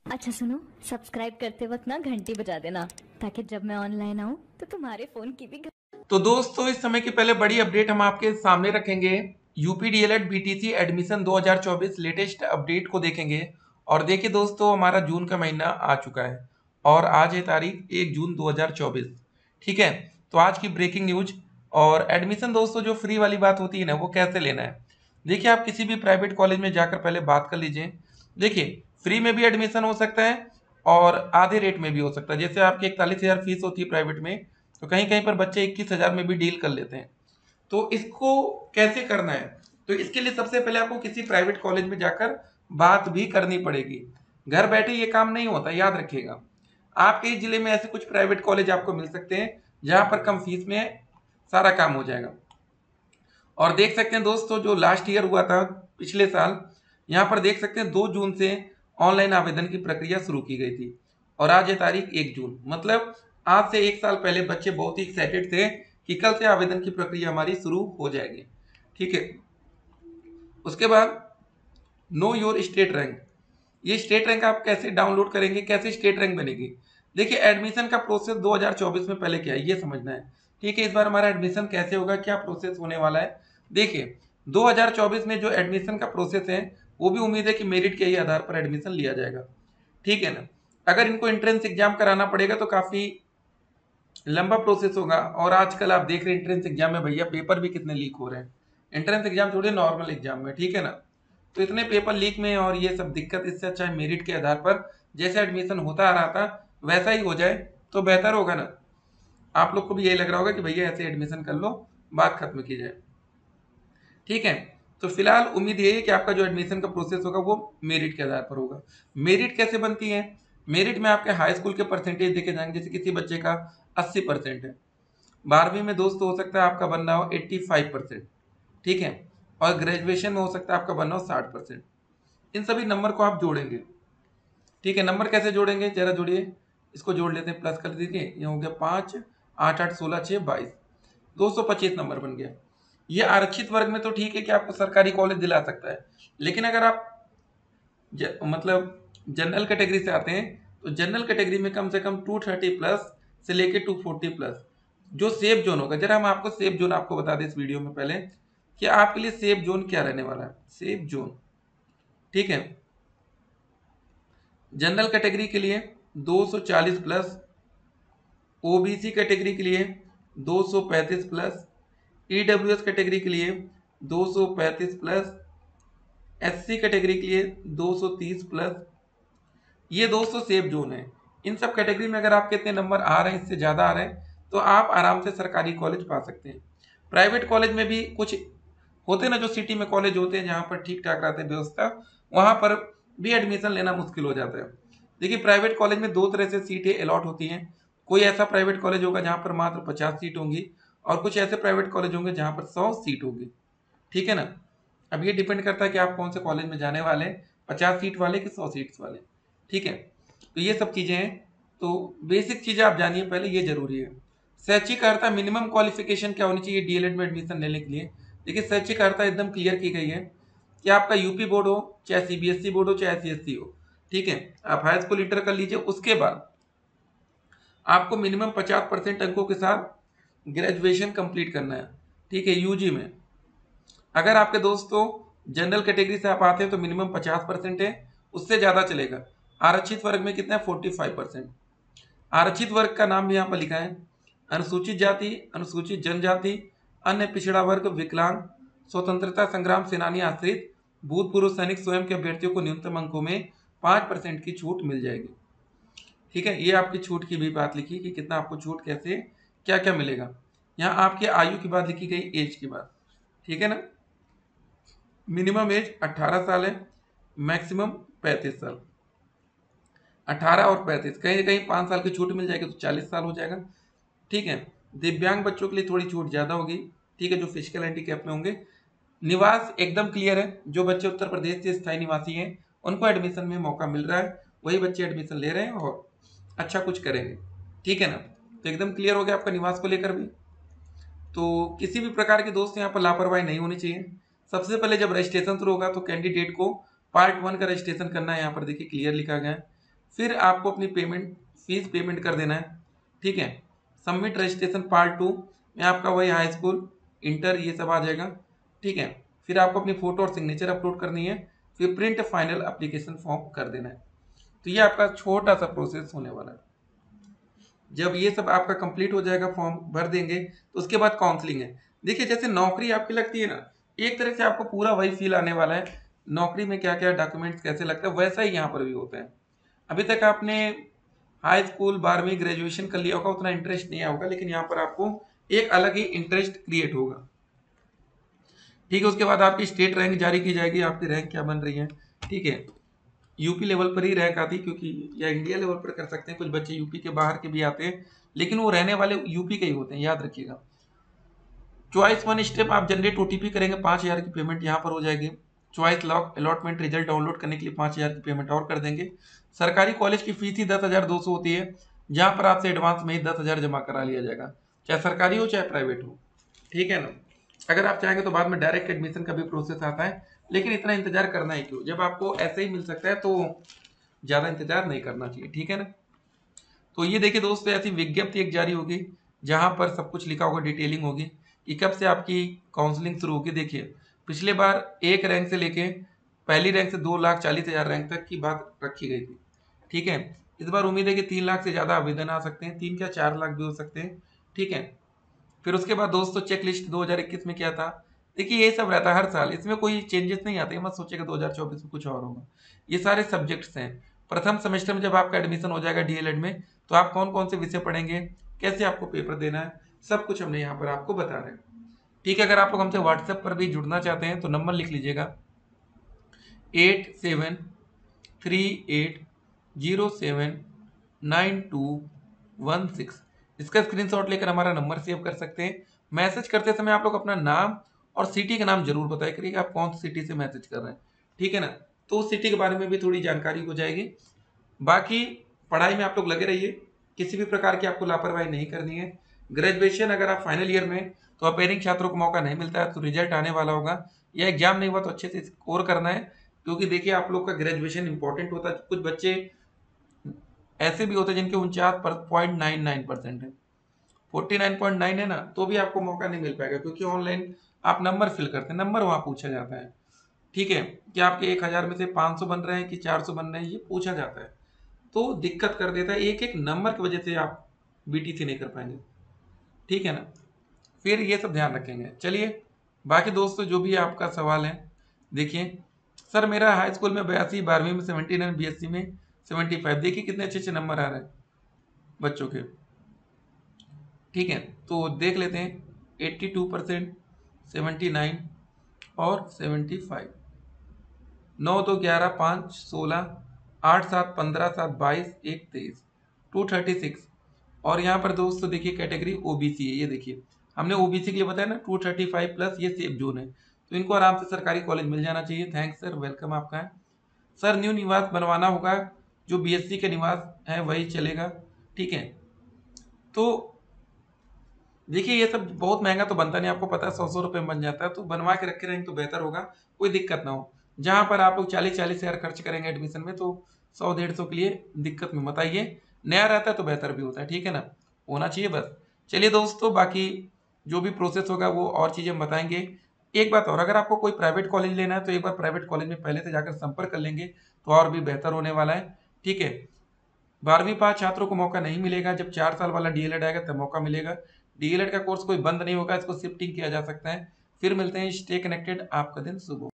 अच्छा सुनो, सब्सक्राइब करते वक्त ना घंटी बजा देना ताकि जब मैं ऑनलाइन आऊँ तो तुम्हारे फोन की भी तो दोस्तों इस समय की पहले बड़ी अपडेट हम आपके सामने रखेंगे। UP DElEd BTC admission 2024 latest update को देखेंगे। और देखिए दोस्तों, हमारा जून का महीना आ चुका है और आज है तारीख 1 जून 2024। ठीक है, तो आज की ब्रेकिंग न्यूज। और एडमिशन दोस्तों, जो फ्री वाली बात होती है ना, वो कैसे लेना है। देखिए, आप किसी भी प्राइवेट कॉलेज में जाकर पहले बात कर लीजिए। देखिए, फ्री में भी एडमिशन हो सकता है और आधे रेट में भी हो सकता है। जैसे आपकी 41,000 फीस होती है प्राइवेट में, तो कहीं कहीं पर बच्चे 21,000 में भी डील कर लेते हैं। तो इसको कैसे करना है, तो इसके लिए सबसे पहले आपको किसी प्राइवेट कॉलेज में जाकर बात भी करनी पड़ेगी। घर बैठे ये काम नहीं होता, याद रखिएगा। आपके जिले में ऐसे कुछ प्राइवेट कॉलेज आपको मिल सकते हैं जहां पर कम फीस में सारा काम हो जाएगा। और देख सकते हैं दोस्तों, जो लास्ट ईयर हुआ था पिछले साल, यहाँ पर देख सकते हैं 2 जून से ऑनलाइन आवेदन की प्रक्रिया शुरू की गई थी और आज है तारीख 1 जून। मतलब आज से 1 साल पहले बच्चे बहुत ही एक्साइटेड थे कि कल से आवेदन की प्रक्रिया हमारी शुरू हो जाएगी। ठीक है, उसके बाद नो योर स्टेट रैंक। ये स्टेट रैंक आप कैसे डाउनलोड करेंगे, कैसे स्टेट रैंक बनेगी। देखिए, एडमिशन का प्रोसेस 2024 में पहले क्या है ये समझना है। ठीक है, इस बार हमारा एडमिशन कैसे होगा, क्या प्रोसेस होने वाला है। देखिए, 2024 में जो एडमिशन का प्रोसेस है, वो भी उम्मीद है कि मेरिट के ही आधार पर एडमिशन लिया जाएगा। ठीक है ना। अगर इनको एंट्रेंस एग्जाम कराना पड़ेगा तो काफ़ी लंबा प्रोसेस होगा। और आजकल आप देख रहे हैं एंट्रेंस एग्जाम में भैया पेपर भी कितने लीक हो रहे हैं। एंट्रेंस एग्जाम छोड़िए, नॉर्मल एग्जाम में, ठीक है ना। तो इतने पेपर लीक में और ये सब दिक्कत, इससे अच्छा है मेरिट के आधार पर जैसे एडमिशन होता आ रहा था वैसा ही हो जाए तो बेहतर होगा ना। आप लोग को भी यही लग रहा होगा कि भैया ऐसे एडमिशन कर लो, बात खत्म की जाए। ठीक है, तो फिलहाल उम्मीद यही है कि आपका जो एडमिशन का प्रोसेस होगा वो मेरिट के आधार पर होगा। मेरिट कैसे बनती है, मेरिट में आपके हाई स्कूल के परसेंटेज देखे जाएंगे। जैसे किसी बच्चे का 80% है, 12वीं में दोस्त हो सकता है आपका बनना हो 85%। ठीक है, और ग्रेजुएशन में हो सकता है आपका बनना हो 60%। इन सभी नंबर को आप जोड़ेंगे। ठीक है, नंबर कैसे जोड़ेंगे जरा जोड़िए। इसको जोड़ लेते हैं, प्लस कर दीजिए। ये हो गया 5 8 8 16 6 22, 225 नंबर बन गया। ये आरक्षित वर्ग में तो ठीक है कि आपको सरकारी कॉलेज दिला सकता है, लेकिन अगर आप मतलब जनरल कैटेगरी से आते हैं तो जनरल कैटेगरी में कम से कम 230 प्लस से लेके 240 प्लस जो सेफ जोन होगा। जरा हम आपको सेफ जोन आपको बता दें इस वीडियो में पहले कि आपके लिए सेफ जोन क्या रहने वाला है। सेफ जोन, ठीक है, जनरल कैटेगरी के लिए 240 प्लस, ओबीसी कैटेगरी के लिए 235 प्लस, ईडब्ल्यूएस कैटेगरी के लिए 235 प्लस, एससी कैटेगरी के लिए 230 प्लस। ये दोस्तों सेफ जोन है। इन सब कैटेगरी में अगर आपके इतने नंबर आ रहे हैं, इससे ज़्यादा आ रहे हैं, तो आप आराम से सरकारी कॉलेज पा सकते हैं। प्राइवेट कॉलेज में भी कुछ होते हैं ना, जो सिटी में कॉलेज होते हैं जहाँ पर ठीक ठाक रहते हैं व्यवस्था, वहाँ पर भी एडमिशन लेना मुश्किल हो जाता है। देखिए, प्राइवेट कॉलेज में 2 तरह से सीटें अलॉट होती हैं। कोई ऐसा प्राइवेट कॉलेज होगा जहाँ पर मात्र 50 सीट होंगी, और कुछ ऐसे प्राइवेट कॉलेज होंगे जहाँ पर 100 सीट होगी। ठीक है ना। अब ये डिपेंड करता है कि आप कौन से कॉलेज में जाने वाले हैं, 50 सीट वाले कि 100 सीट्स वाले। ठीक है, तो ये सब चीज़ें हैं। तो बेसिक चीज़ें आप जानिए पहले, ये जरूरी है। शैक्षिक अर्हता मिनिमम क्वालिफिकेशन क्या होनी चाहिए डीएलएड में एडमिशन लेने के लिए। देखिए, शैक्षिक अर्हता एकदम क्लियर की गई है कि आपका यूपी बोर्ड हो, चाहे सीबीएसई बोर्ड हो, चाहे सीएससी हो। ठीक है, आप हाई स्कूल इंटर कर लीजिए, उसके बाद आपको मिनिमम 50% अंकों के साथ ग्रेजुएशन कंप्लीट करना है। ठीक है, यूजी में। अगर आपके दोस्तों जनरल कैटेगरी से आप आते हैं तो मिनिमम 50% है, उससे ज़्यादा चलेगा। आरक्षित वर्ग में कितना है, 45%। आरक्षित वर्ग का नाम भी यहाँ पर लिखा है। अनुसूचित जाति, अनुसूचित जनजाति, अन्य पिछड़ा वर्ग, विकलांग, स्वतंत्रता संग्राम सेनानी आश्रित, भूतपूर्व सैनिक स्वयं के अभ्यर्थियों को न्यूनतम अंकों में 5% की छूट मिल जाएगी। ठीक है, ये आपकी छूट की भी बात लिखी कि कितना आपको छूट, कैसे, क्या क्या मिलेगा। यहाँ आपकी आयु की बात लिखी गई, एज की बात। ठीक है ना। मिनिमम एज 18 साल है, मैक्सिमम 35 साल। 18 और 35, कहीं कहीं 5 साल की छूट मिल जाएगी तो 40 साल हो जाएगा। ठीक है, दिव्यांग बच्चों के लिए थोड़ी छूट ज़्यादा होगी। ठीक है, जो फिजिकल हैंडीकैप में होंगे। निवास एकदम क्लियर है, जो बच्चे उत्तर प्रदेश से स्थायी निवासी हैं उनको एडमिशन में मौका मिल रहा है, वही बच्चे एडमिशन ले रहे हैं और अच्छा कुछ करेंगे। ठीक है ना, तो एकदम क्लियर हो गया आपका निवास को लेकर भी। तो किसी भी प्रकार के दोस्त यहाँ पर लापरवाही नहीं होनी चाहिए। सबसे पहले जब रजिस्ट्रेशन शुरू होगा तो कैंडिडेट को पार्ट 1 का रजिस्ट्रेशन करना है। यहाँ पर देखिए क्लियर लिखा गया है। फिर आपको अपनी फीस पेमेंट कर देना है। ठीक है, सबमिट रजिस्ट्रेशन पार्ट 2 में आपका वही हाई स्कूल, इंटर ये सब आ जाएगा। ठीक है, फिर आपको अपनी फोटो और सिग्नेचर अपलोड करनी है, फिर प्रिंट फाइनल एप्लीकेशन फॉर्म कर देना है। तो ये आपका छोटा सा प्रोसेस होने वाला है। जब ये सब आपका कंप्लीट हो जाएगा, फॉर्म भर देंगे, तो उसके बाद काउंसलिंग है। देखिए जैसे नौकरी आपकी लगती है ना, एक तरह से आपको पूरा वही फील आने वाला है, नौकरी में क्या क्या डॉक्यूमेंट्स कैसे लगता है, वैसा ही यहाँ पर भी होता है। अभी तक आपने हाई स्कूल 12वीं ग्रेजुएशन कर लिया होगा, उतना इंटरेस्ट नहीं होगा, लेकिन यहाँ पर आपको एक अलग ही इंटरेस्ट क्रिएट होगा। ठीक है, उसके बाद आपकी स्टेट रैंक जारी की जाएगी, आपकी रैंक क्या बन रही है। ठीक है, यूपी लेवल पर ही रैंक आती, क्योंकि या इंडिया लेवल पर कर सकते हैं, कुछ बच्चे यूपी के बाहर के भी आते हैं, लेकिन वो रहने वाले यूपी के ही होते हैं, याद रखिएगा। चॉइस 1 स्टेप आप जनरेट ओटीपी करेंगे, 5,000 की पेमेंट यहाँ पर हो जाएगी। Choice lock allotment result download करने के लिए 5,000 की पेमेंट और कर देंगे। सरकारी कॉलेज की फीस ही 10,200 होती है, जहाँ पर आपसे एडवांस में ही 10,000 जमा करा लिया जाएगा, चाहे सरकारी हो चाहे प्राइवेट हो। ठीक है ना, अगर आप चाहेंगे तो बाद में डायरेक्ट एडमिशन का भी प्रोसेस आता है, लेकिन इतना इंतजार करना ही क्यों, जब आपको ऐसे ही मिल सकता है तो ज़्यादा इंतजार नहीं करना चाहिए। ठीक है ना, तो ये देखिए दोस्तों, ऐसी विज्ञप्ति एक जारी होगी जहां पर सब कुछ लिखा होगा, डिटेलिंग होगी कि कब से आपकी काउंसलिंग शुरू होगी। देखिए पिछले बार एक रैंक से लेके पहली रैंक से 2,40,000 रैंक तक की बात रखी गई थी। ठीक है, इस बार उम्मीद है कि 3 लाख से ज़्यादा आवेदन आ सकते हैं, 3 क्या 4 लाख भी हो सकते हैं। ठीक है, फिर उसके बाद दोस्तों चेक लिस्ट 2021 में क्या था, देखिए ये सब रहता है हर साल, इसमें कोई चेंजेस नहीं आते, मत सोचिएगा 2024 में कुछ और होगा। ये सारे सब्जेक्ट्स हैं। प्रथम सेमेस्टर में जब आपका एडमिशन हो जाएगा डीएलएड में, तो आप कौन कौन से विषय पढ़ेंगे, कैसे आपको पेपर देना है, सब कुछ हमने यहाँ पर आपको बता रहे हैं। ठीक है, अगर आप लोग हमसे व्हाट्सएप पर भी जुड़ना चाहते हैं तो नंबर लिख लीजिएगा 8738079216। इसका स्क्रीनशॉट लेकर हमारा नंबर सेव कर सकते हैं। मैसेज करते समय आप लोग अपना नाम और सिटी का नाम जरूर बताया करिए कि आप कौन सी सिटी से मैसेज कर रहे हैं। ठीक है ना, तो उस सिटी के बारे में भी थोड़ी जानकारी हो जाएगी। बाकी पढ़ाई में आप लोग लगे रहिए, किसी भी प्रकार की आपको लापरवाही नहीं करनी है। ग्रेजुएशन अगर आप फाइनल ईयर में, तो अपेयरिंग छात्रों को मौका नहीं मिलता है, तो रिजल्ट आने वाला होगा या एग्जाम नहीं हुआ तो अच्छे से स्कोर करना है, क्योंकि देखिए आप लोग का ग्रेजुएशन इंपॉर्टेंट होता है। कुछ बच्चे ऐसे भी होते हैं जिनके 49.99% है, 49.9 है ना, तो भी आपको मौका नहीं मिल पाएगा, क्योंकि ऑनलाइन आप नंबर फिल करते हैं, नंबर वहाँ पूछा जाता है। ठीक है, कि आपके 1,000 में से 500 बन रहे हैं कि 400 बन रहे हैं, ये पूछा जाता है, तो दिक्कत कर देता है, एक एक नंबर की वजह से आप बीटीसी नहीं कर पाएंगे। ठीक है ना, फिर ये सब ध्यान रखेंगे। चलिए बाकी दोस्तों जो भी आपका सवाल है, देखिए सर मेरा हाई स्कूल में 82, 12वीं में 79, बीएससी में 75, देखिए कितने अच्छे अच्छे नंबर आ रहे हैं बच्चों के। ठीक है, तो देख लेते हैं 82%, 79 और 75, 9 2 11 5 16, 8 7 15 7 22 1 23, 236। और यहाँ पर दोस्तों देखिए कैटेगरी ओबीसी है, ये देखिए हमने ओबीसी के लिए बताया ना 235 प्लस, ये सेफ जोन है, तो इनको आराम से सरकारी कॉलेज मिल जाना चाहिए। थैंक्स सर, वेलकम आपका है। सर न्यू निवास बनवाना होगा, जो बीएससी का निवास है वही चलेगा। ठीक है, तो देखिए ये सब बहुत महंगा तो बनता नहीं, आपको पता है 100 रुपये में बन जाता है, तो बनवा के रखे रहेंगे तो बेहतर होगा, कोई दिक्कत ना हो। जहाँ पर आप लोग 40-40 हज़ार खर्च करेंगे एडमिशन में, तो 100-150 के लिए दिक्कत में मत आइए, नया रहता है तो बेहतर भी होता है। ठीक है ना, होना चाहिए बस। चलिए दोस्तों, बाकी जो भी प्रोसेस होगा वो और चीज़ें हम बताएंगे। एक बात और, अगर आपको कोई प्राइवेट कॉलेज लेना है तो एक बार प्राइवेट कॉलेज में पहले से जाकर संपर्क कर लेंगे, तो और भी बेहतर होने वाला है। ठीक है, 12वीं पास छात्रों को मौका नहीं मिलेगा, जब 4 साल वाला डीएलएड आएगा तब मौका मिलेगा। डीएलएड का कोर्स कोई बंद नहीं होगा, इसको शिफ्टिंग किया जा सकता है। फिर मिलते हैं, स्टे कनेक्टेड, आपका दिन शुभ हो।